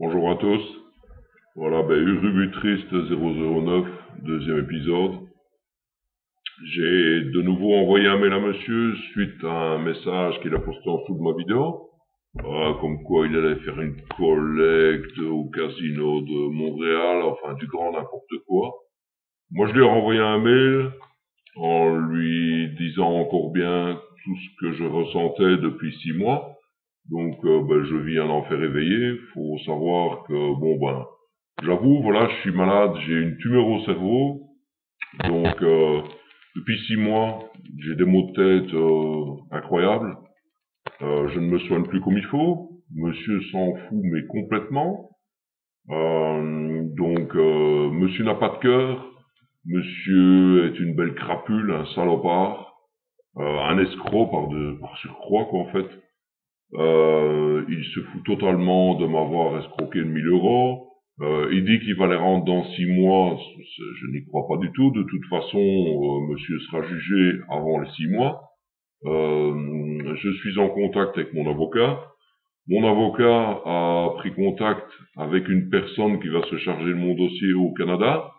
Bonjour à tous. Voilà, Urubutriste 009, deuxième épisode. J'ai de nouveau envoyé un mail à monsieur suite à un message qu'il a posté en dessous de ma vidéo. Comme quoi il allait faire une collecte au casino de Montréal, enfin du grand n'importe quoi. Moi je lui ai renvoyé un mail en lui disant encore bien tout ce que je ressentais depuis 6 mois. Donc je viens d'en faire éveiller. Faut savoir que j'avoue, voilà, je suis malade, j'ai une tumeur au cerveau. Donc depuis 6 mois, j'ai des maux de tête incroyables. Je ne me soigne plus comme il faut. Monsieur s'en fout mais complètement. Monsieur n'a pas de cœur. Monsieur est une belle crapule, un salopard, un escroc par surcroît quoi en fait. Il se fout totalement de m'avoir escroqué de 1000 euros. Il dit qu'il va les rendre dans 6 mois. Je n'y crois pas du tout. De toute façon, monsieur sera jugé avant les 6 mois. Je suis en contact avec mon avocat. Mon avocat a pris contact avec une personne qui va se charger de mon dossier au Canada,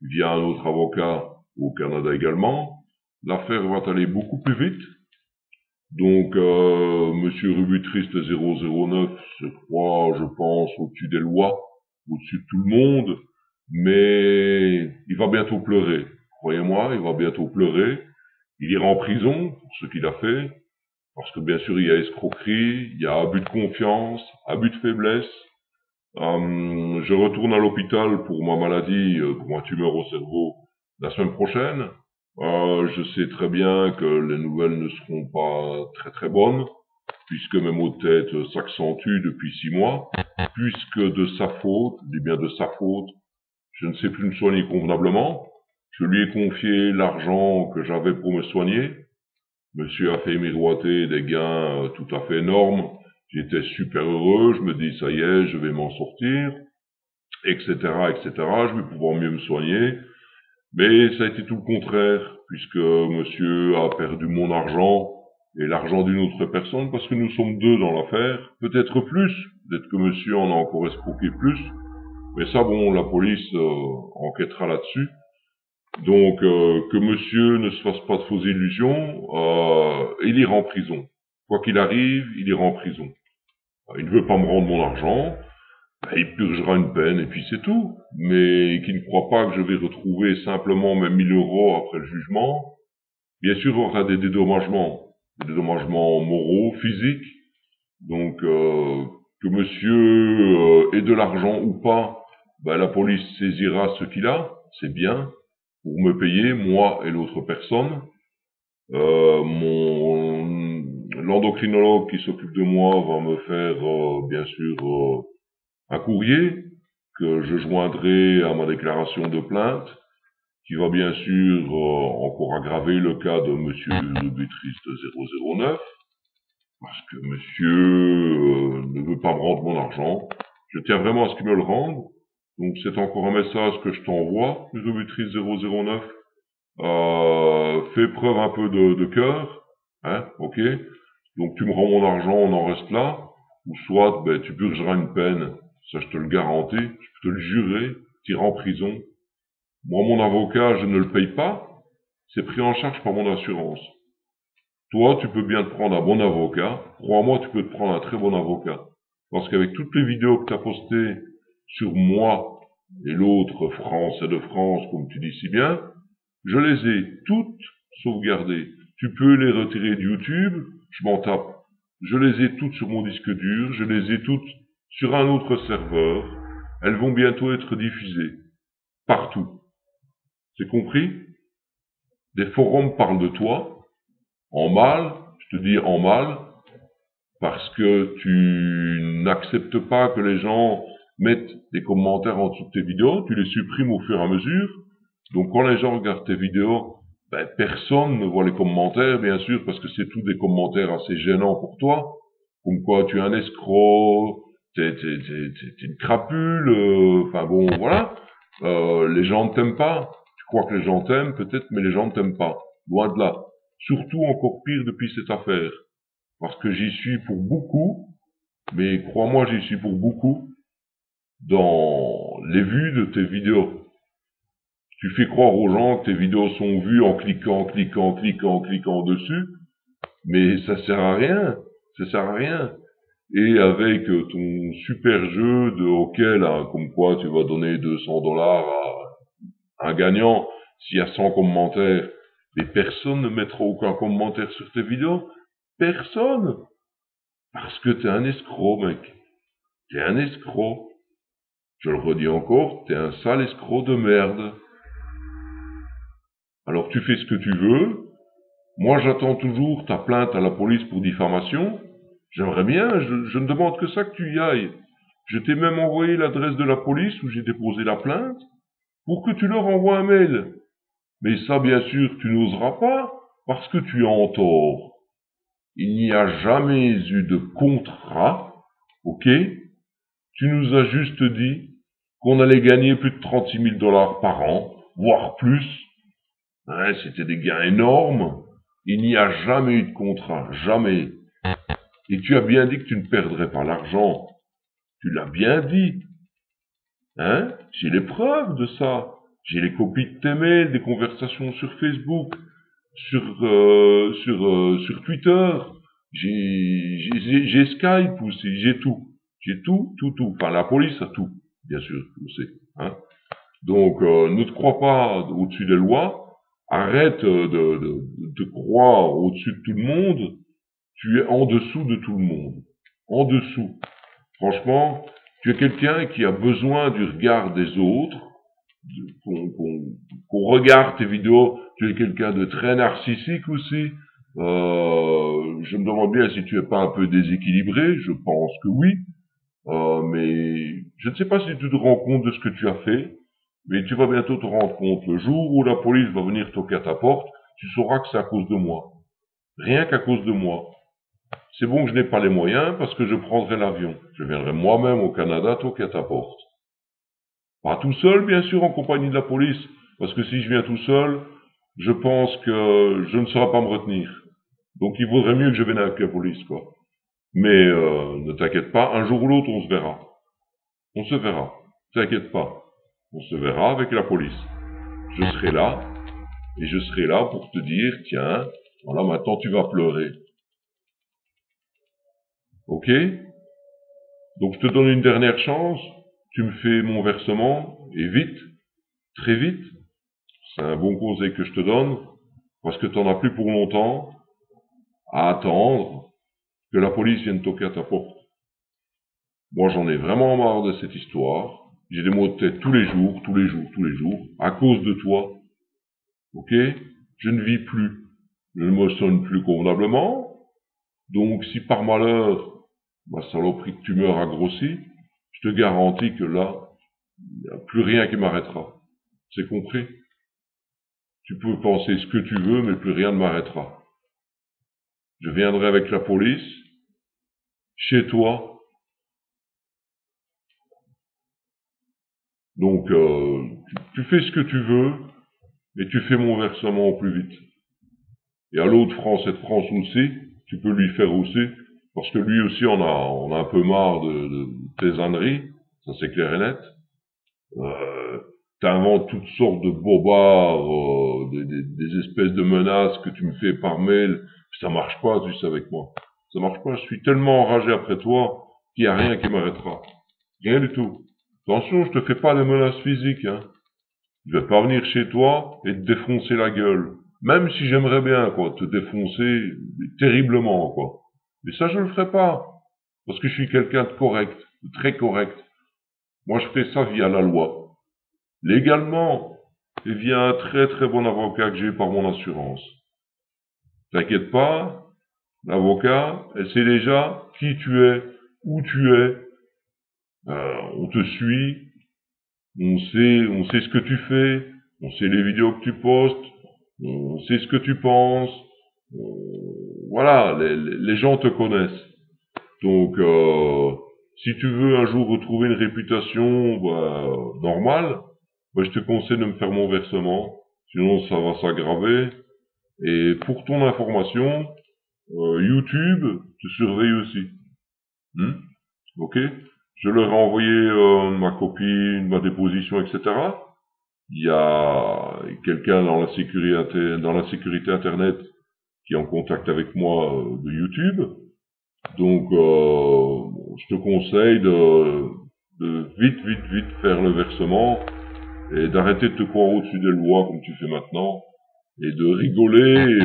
via un autre avocat au Canada également. L'affaire va aller beaucoup plus vite. Donc, monsieur Rubutriste 009 se croit, je pense, au-dessus des lois, au-dessus de tout le monde, mais il va bientôt pleurer. Croyez-moi, il va bientôt pleurer. Il ira en prison pour ce qu'il a fait, parce que bien sûr, il y a escroquerie, il y a abus de confiance, abus de faiblesse. Je retourne à l'hôpital pour ma maladie, pour ma tumeur au cerveau, la semaine prochaine. Je sais très bien que les nouvelles ne seront pas très très bonnes, puisque mes maux de tête s'accentuent depuis 6 mois, puisque de sa faute, je dis bien de sa faute, je ne sais plus me soigner convenablement. Je lui ai confié l'argent que j'avais pour me soigner. Monsieur a fait miroiter des gains tout à fait énormes. J'étais super heureux, je me dis ça y est, je vais m'en sortir, etc., etc. Je vais pouvoir mieux me soigner. Mais ça a été tout le contraire, puisque monsieur a perdu mon argent et l'argent d'une autre personne, parce que nous sommes deux dans l'affaire, peut-être plus, peut-être que monsieur en a encore escroqué plus, mais ça bon, la police enquêtera là-dessus. Donc que monsieur ne se fasse pas de fausses illusions, il ira en prison. Quoi qu'il arrive, il ira en prison. Il ne veut pas me rendre mon argent, il purgera une peine et puis c'est tout. Mais qui ne croit pas que je vais retrouver simplement mes 1000 euros après le jugement. Bien sûr, il y aura des dédommagements moraux, physiques. Donc, que monsieur ait de l'argent ou pas, la police saisira ce qu'il a, c'est bien, pour me payer, moi et l'autre personne. L'endocrinologue qui s'occupe de moi va me faire, bien sûr, un courrier que je joindrai à ma déclaration de plainte, qui va bien sûr encore aggraver le cas de monsieur Urubutriste 009, parce que monsieur ne veut pas me rendre mon argent. Je tiens vraiment à ce qu'il me le rende. Donc c'est encore un message que je t'envoie, Urubutriste 009. Fais preuve un peu de cœur, hein, ok. Donc tu me rends mon argent, on en reste là, ou soit tu purgeras une peine, ça je te le garantis, je peux te le jurer, tu iras en prison. Moi mon avocat, je ne le paye pas, c'est pris en charge par mon assurance. Toi, tu peux bien te prendre un bon avocat, crois-moi, tu peux te prendre un très bon avocat. Parce qu'avec toutes les vidéos que tu as postées sur moi et l'autre Français de France, comme tu dis si bien, je les ai toutes sauvegardées. Tu peux les retirer de YouTube, je m'en tape. Je les ai toutes sur mon disque dur, je les ai toutes sur un autre serveur. Elles vont bientôt être diffusées. Partout. C'est compris? Des forums parlent de toi. En mal, je te dis en mal, parce que tu n'acceptes pas que les gens mettent des commentaires en dessous de tes vidéos, tu les supprimes au fur et à mesure. Donc quand les gens regardent tes vidéos, personne ne voit les commentaires, bien sûr, parce que c'est tous des commentaires assez gênants pour toi. Comme quoi tu es un escroc, t'es une crapule, voilà. Les gens ne t'aiment pas. Tu crois que les gens t'aiment, peut-être, mais les gens ne t'aiment pas. Loin de là. Surtout encore pire depuis cette affaire. Parce que j'y suis pour beaucoup, mais crois-moi, j'y suis pour beaucoup. dans les vues de tes vidéos. Tu fais croire aux gens que tes vidéos sont vues en cliquant dessus, mais ça sert à rien. Ça sert à rien. Et avec ton super jeu auquel, hein, comme quoi tu vas donner $200 à un gagnant s'il y a 100 commentaires, mais personne ne mettra aucun commentaire sur tes vidéos. Personne. Parce que t'es un escroc, mec. T'es un escroc. Je le redis encore, t'es un sale escroc de merde. Alors tu fais ce que tu veux. Moi j'attends toujours ta plainte à la police pour diffamation. J'aimerais bien, je ne demande que ça, que tu y ailles. Je t'ai même envoyé l'adresse de la police où j'ai déposé la plainte pour que tu leur envoies un mail. Mais ça, bien sûr, tu n'oseras pas parce que tu es en tort. Il n'y a jamais eu de contrat, ok? Tu nous as juste dit qu'on allait gagner plus de $36 000 par an, voire plus. Ouais, c'était des gains énormes. Il n'y a jamais eu de contrat, jamais. Et tu as bien dit que tu ne perdrais pas l'argent. Tu l'as bien dit. Hein? J'ai les preuves de ça. J'ai les copies de tes mails, des conversations sur Facebook, sur Twitter. J'ai Skype aussi, j'ai tout. J'ai tout. Enfin, la police a tout, bien sûr, tu le sais. Hein? Donc, ne te crois pas au-dessus des lois. Arrête de te croire au-dessus de tout le monde. Tu es en dessous de tout le monde. En dessous. Franchement, tu es quelqu'un qui a besoin du regard des autres, qu'on regarde tes vidéos. Tu es quelqu'un de très narcissique aussi. Je me demande bien si tu es pas un peu déséquilibré. Je pense que oui. Mais je ne sais pas si tu te rends compte de ce que tu as fait. Mais tu vas bientôt te rendre compte. Le jour où la police va venir toquer à ta porte, tu sauras que c'est à cause de moi. Rien qu'à cause de moi. C'est bon que je n'ai pas les moyens parce que je prendrai l'avion. Je viendrai moi-même au Canada toquer à ta porte. Pas tout seul, bien sûr, en compagnie de la police. Parce que si je viens tout seul, je pense que je ne saurais pas me retenir. Donc il vaudrait mieux que je vienne avec la police, quoi. Mais ne t'inquiète pas, un jour ou l'autre, on se verra. On se verra. T'inquiète pas. On se verra avec la police. Je serai là, et je serai là pour te dire, tiens, voilà, maintenant tu vas pleurer. Ok? Donc je te donne une dernière chance, tu me fais mon versement, et vite, très vite. C'est un bon conseil que je te donne, parce que tu n'en as plus pour longtemps à attendre que la police vienne toquer à ta porte. Moi j'en ai vraiment marre de cette histoire. J'ai des maux de tête tous les jours, à cause de toi. Ok? Je ne vis plus. Je ne me sonne plus convenablement. Donc si par malheur, ma saloperie que tu meurs a grossi, je te garantis que là, il n'y a plus rien qui m'arrêtera. C'est compris? Tu peux penser ce que tu veux, mais plus rien ne m'arrêtera. Je viendrai avec la police, chez toi. Donc, tu fais ce que tu veux, et tu fais mon versement au plus vite. Et à l'autre France et de France aussi, tu peux lui faire aussi, parce que lui aussi, on a un peu marre de tes âneries, ça c'est clair et net. T'inventes toutes sortes de bobards, des espèces de menaces que tu me fais par mail, ça marche pas, tu sais, avec moi. Ça marche pas, je suis tellement enragé après toi qu'il n'y a rien qui m'arrêtera. Rien du tout. Attention, je te fais pas des menaces physiques, hein. Je vais pas venir chez toi et te défoncer la gueule. Même si j'aimerais bien, quoi, te défoncer terriblement, quoi. Mais ça, je le ferai pas. Parce que je suis quelqu'un de correct, de très correct. Moi, je fais ça via la loi. Légalement, et via un très très bon avocat que j'ai eu par mon assurance. T'inquiète pas, l'avocat, elle sait déjà qui tu es, où tu es. On te suit, on sait ce que tu fais, on sait les vidéos que tu postes, on sait ce que tu penses. Voilà, les gens te connaissent. Donc, si tu veux un jour retrouver une réputation normale, je te conseille de me faire mon versement, sinon ça va s'aggraver. Et pour ton information, YouTube te surveille aussi. Ok? Je leur ai envoyé ma copie, ma déposition, etc. Il y a quelqu'un dans la sécurité Internet qui est en contact avec moi de YouTube. Donc, je te conseille de vite faire le versement et d'arrêter de te croire au-dessus des lois comme tu fais maintenant et de rigoler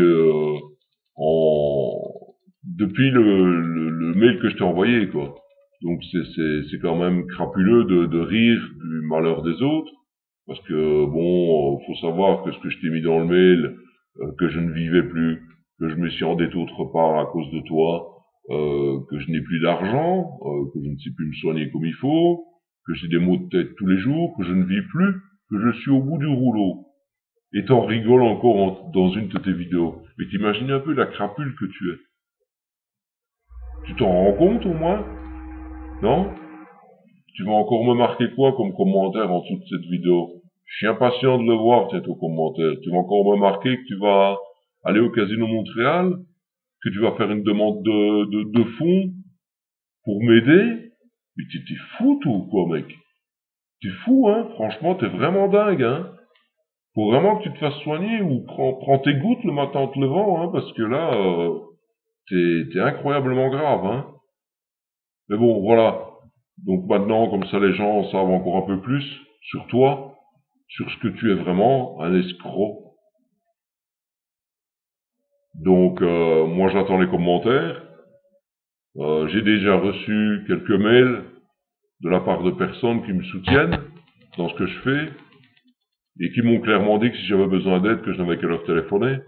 depuis le mail que je t'ai envoyé, quoi. Donc, c'est quand même crapuleux de rire du malheur des autres parce que, bon, faut savoir que ce que je t'ai mis dans le mail, que je ne vivais plus, que je me suis endetté autre part à cause de toi, que je n'ai plus d'argent, que je ne sais plus me soigner comme il faut, que j'ai des maux de tête tous les jours, que je ne vis plus, que je suis au bout du rouleau. Et t'en rigoles encore dans une de tes vidéos. Mais t'imagines un peu la crapule que tu es. Tu t'en rends compte au moins? Non? Tu vas encore me marquer quoi comme commentaire en dessous de cette vidéo? Je suis impatient de le voir, tiens, ton commentaire. Tu vas encore me marquer que tu vas aller au Casino Montréal? Que tu vas faire une demande de fonds pour m'aider? Mais t'es fou, tout, quoi, mec? T'es fou, hein? Franchement, t'es vraiment dingue, hein? Faut vraiment que tu te fasses soigner ou prends tes gouttes le matin en te levant, hein, parce que là, t'es incroyablement grave, hein? Mais bon, voilà. Donc maintenant, comme ça, les gens savent encore un peu plus sur toi, sur ce que tu es vraiment, un escroc. Donc, moi, j'attends les commentaires. J'ai déjà reçu quelques mails de la part de personnes qui me soutiennent dans ce que je fais et qui m'ont clairement dit que si j'avais besoin d'aide, que je n'avais qu'à leur téléphoner.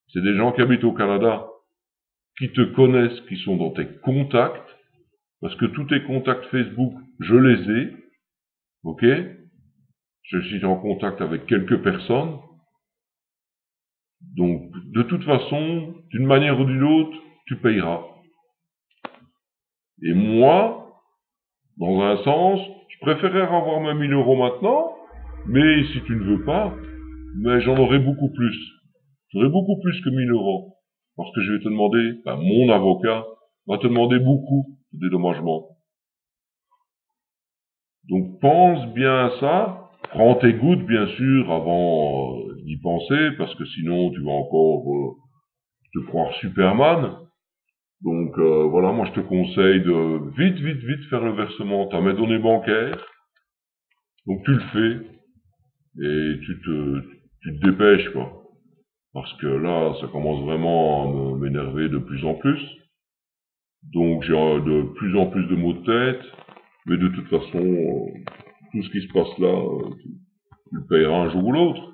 C'est des gens qui habitent au Canada, qui te connaissent, qui sont dans tes contacts, parce que tous tes contacts Facebook, je les ai, ok? Je suis en contact avec quelques personnes. Donc, de toute façon, d'une manière ou d'une autre, tu payeras. Et moi, dans un sens, je préférerais avoir mes 1000 € maintenant, mais si tu ne veux pas, mais j'en aurai beaucoup plus. J'aurai beaucoup plus que 1000 €. Parce que je vais te demander, mon avocat va te demander beaucoup de dédommagement. Donc pense bien à ça. Prends tes gouttes, bien sûr, avant d'y penser, parce que sinon tu vas encore te croire Superman. Donc voilà, moi je te conseille de vite faire le versement. T'as mes données bancaires, donc tu le fais et tu te dépêches, quoi. Parce que là, ça commence vraiment à m'énerver de plus en plus. Donc j'ai de plus en plus de maux de tête, mais de toute façon, tout ce qui se passe là, tu le payeras un jour ou l'autre.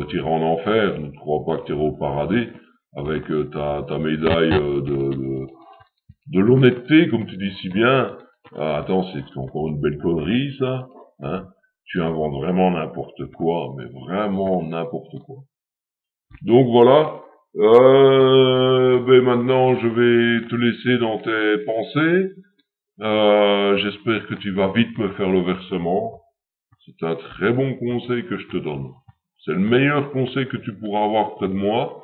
Tu iras en enfer, ne crois pas que tu iras au paradis avec ta médaille de l'honnêteté, comme tu dis si bien. Ah, attends, c'est encore une belle connerie, ça. Hein? Tu inventes vraiment n'importe quoi, mais vraiment n'importe quoi. Donc voilà. Maintenant, je vais te laisser dans tes pensées. J'espère que tu vas vite me faire le versement. C'est un très bon conseil que je te donne. C'est le meilleur conseil que tu pourras avoir près de moi.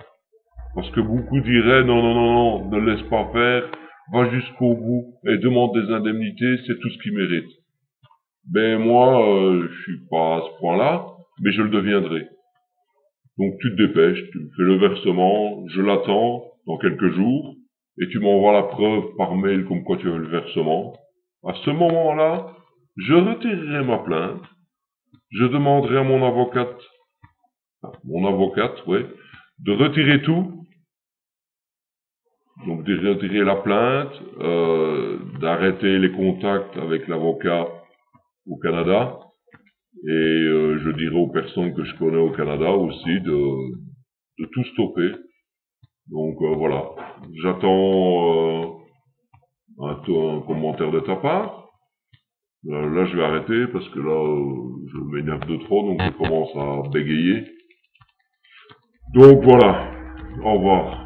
Parce que beaucoup diraient, non, ne laisse pas faire, va jusqu'au bout et demande des indemnités, c'est tout ce qu'il mérite. Ben moi, je suis pas à ce point-là, mais je le deviendrai. Donc tu te dépêches, tu me fais le versement, je l'attends dans quelques jours, et tu m'envoies la preuve par mail comme quoi tu as eu le versement. À ce moment-là, je retirerai ma plainte, je demanderai à mon avocate, de retirer tout, donc de retirer la plainte, d'arrêter les contacts avec l'avocat au Canada, et je dirai aux personnes que je connais au Canada aussi de tout stopper. Donc voilà, j'attends un commentaire de ta part. Là je vais arrêter parce que là je m'énerve de trop, donc je commence à bégayer. Donc voilà, au revoir.